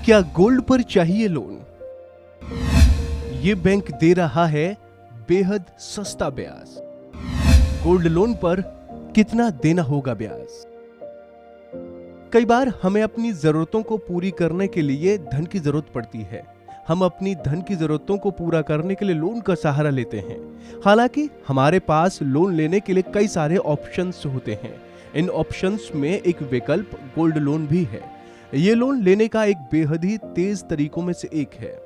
क्या गोल्ड पर चाहिए लोन? ये बैंक दे रहा है बेहद सस्ता ब्याज। गोल्ड लोन पर कितना देना होगा ब्याज? कई बार हमें अपनी जरूरतों को पूरी करने के लिए धन की जरूरत पड़ती है। हम अपनी धन की जरूरतों को पूरा करने के लिए लोन का सहारा लेते हैं। हालांकि हमारे पास लोन लेने के लिए कई सारे ऑप्शंस होते हैं। इन ऑप्शंस में एक विकल्प गोल्ड लोन भी है। ये लोन लेने का एक बेहद ही तेज तरीकों में से एक है।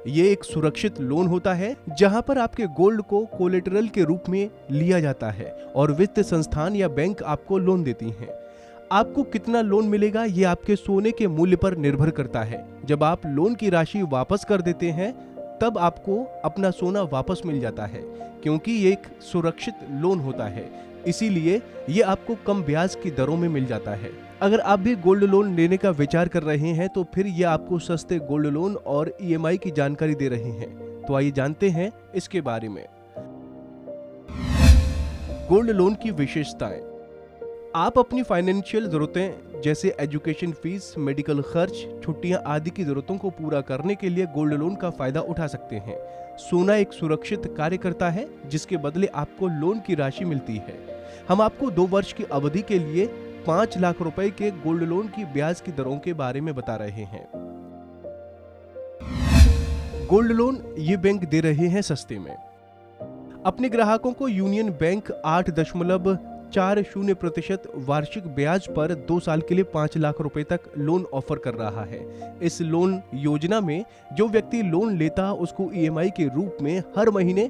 ये एक सुरक्षित लोन होता है जहां पर आपके गोल्ड को कोलेटरल के रूप में लिया जाता है और वित्तीय संस्थान या बैंक आपको लोन देती हैं। आपको कितना लोन मिलेगा ये आपके सोने के मूल्य पर निर्भर करता है। जब आप लोन की राशि वापस कर देते हैं तब आपको अपना सोना वापस मिल जाता है, क्योंकि ये एक सुरक्षित लोन होता है, इसीलिए ये आपको कम ब्याज की दरों में मिल जाता है। अगर आप भी गोल्ड लोन लेने का विचार कर रहे हैं तो फिर ये आपको सस्ते गोल्ड लोन और ईएमआई की जानकारी दे रहे हैं। तो आइए जानते हैं इसके बारे में। गोल्ड लोन की विशेषताएं। आप अपनी फाइनेंशियल जरूरतें जैसे एजुकेशन फीस, मेडिकल खर्च, छुट्टियां आदि की जरूरतों को पूरा करने के लिए गोल्ड लोन का फायदा उठा सकते हैं। सोना एक सुरक्षित कार्य करता है जिसके बदले आपको लोन की राशि मिलती है। हम आपको 2 वर्ष की अवधि के लिए 5 लाख रुपए के गोल्ड लोन की ब्याज की दरों के बारे में बता रहे हैं। गोल्ड लोन ये बैंक दे रहे हैं सस्ते में। अपने ग्राहकों को यूनियन बैंक 8.40% वार्षिक ब्याज पर 2 साल के लिए 5 लाख रुपए तक लोन ऑफर कर रहा है। इस लोन योजना में जो व्यक्ति लोन लेता उसको ईएमआई के रूप में हर महीने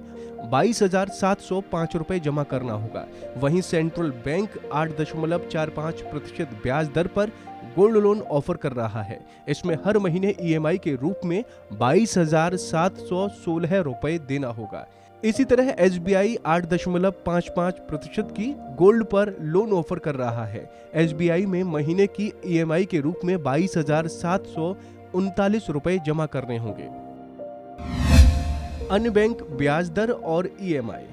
22,705 रुपए जमा करना होगा। वहीं सेंट्रल बैंक 8.45% ब्याज दर पर गोल्ड लोन ऑफर कर रहा है। इसमें हर महीने ईएमआई के रूप में 22,716 रुपए देना होगा। इसी तरह एसबीआई 8.55% की गोल्ड पर लोन ऑफर कर रहा है। एसबीआई में महीने की ईएमआई के रूप में 22,739 रुपए जमा करने होंगे। अन्य बैंक ब्याज दर और ईएमआई।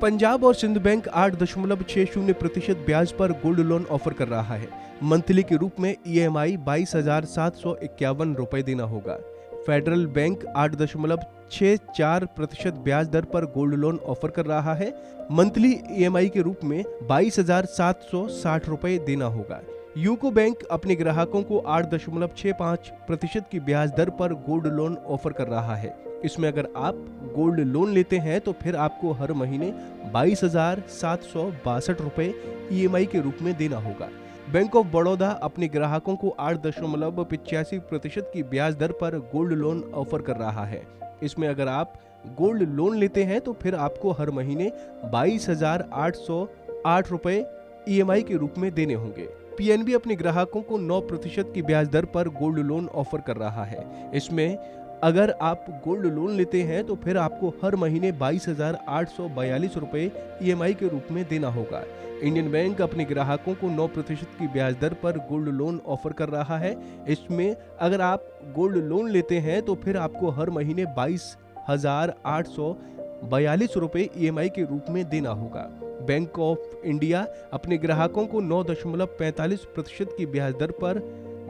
पंजाब और सिंध बैंक 8.60% ब्याज पर गोल्ड लोन ऑफर कर रहा है। मंथली के रूप में ईएमआई 22,751 रुपए देना होगा। फेडरल बैंक 8.64% ब्याज दर पर गोल्ड लोन ऑफर कर रहा है। मंथली ईएमआई के रूप में 22,760 रुपए देना होगा। यूको बैंक अपने ग्राहकों को 8.65% की ब्याज दर पर गोल्ड लोन ऑफर कर रहा है। इसमें अगर आप गोल्ड लोन लेते हैं तो फिर आपको हर महीने 22,762 रुपए ईएमआई के रूप में देना होगा। बैंक ऑफ बड़ौदा अपने ग्राहकों को 8.85% की ब्याज दर पर गोल्ड लोन ऑफर कर रहा है। इसमें अगर आप गोल्ड लोन लेते हैं तो फिर आपको हर महीने 22,808 रुपए ईएमआई के रूप में देने होंगे। पीएनबी अपने ग्राहकों को 9% की ब्याज दर पर गोल्ड लोन ऑफर कर रहा है। इसमें अगर आप गोल्ड लोन लेते हैं तो फिर आपको हर महीने 22,842 रुपए ईएमआई के रूप में देना होगा। इंडियन बैंक अपने ग्राहकों को 9% की ब्याज दर पर गोल्ड लोन ऑफर कर रहा है। इसमें अगर आप गोल्ड लोन लेते हैं तो फिर आपको हर महीने 22,842 रुपए ईएमआई के रूप में देना होगा। बैंक ऑफ इंडिया अपने ग्राहकों को 9.45% की ब्याज दर पर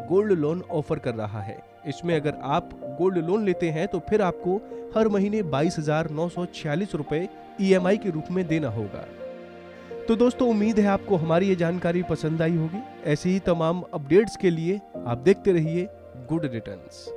गोल्ड लोन ऑफर कर रहा है। इसमें अगर आप गोल्ड लोन लेते हैं तो फिर आपको हर महीने 22,946 रुपए ईएमआई के रूप में देना होगा। तो दोस्तों, उम्मीद है आपको हमारी ये जानकारी पसंद आई होगी। ऐसी ही तमाम अपडेट्स के लिए आप देखते रहिए गुड रिटर्न्स।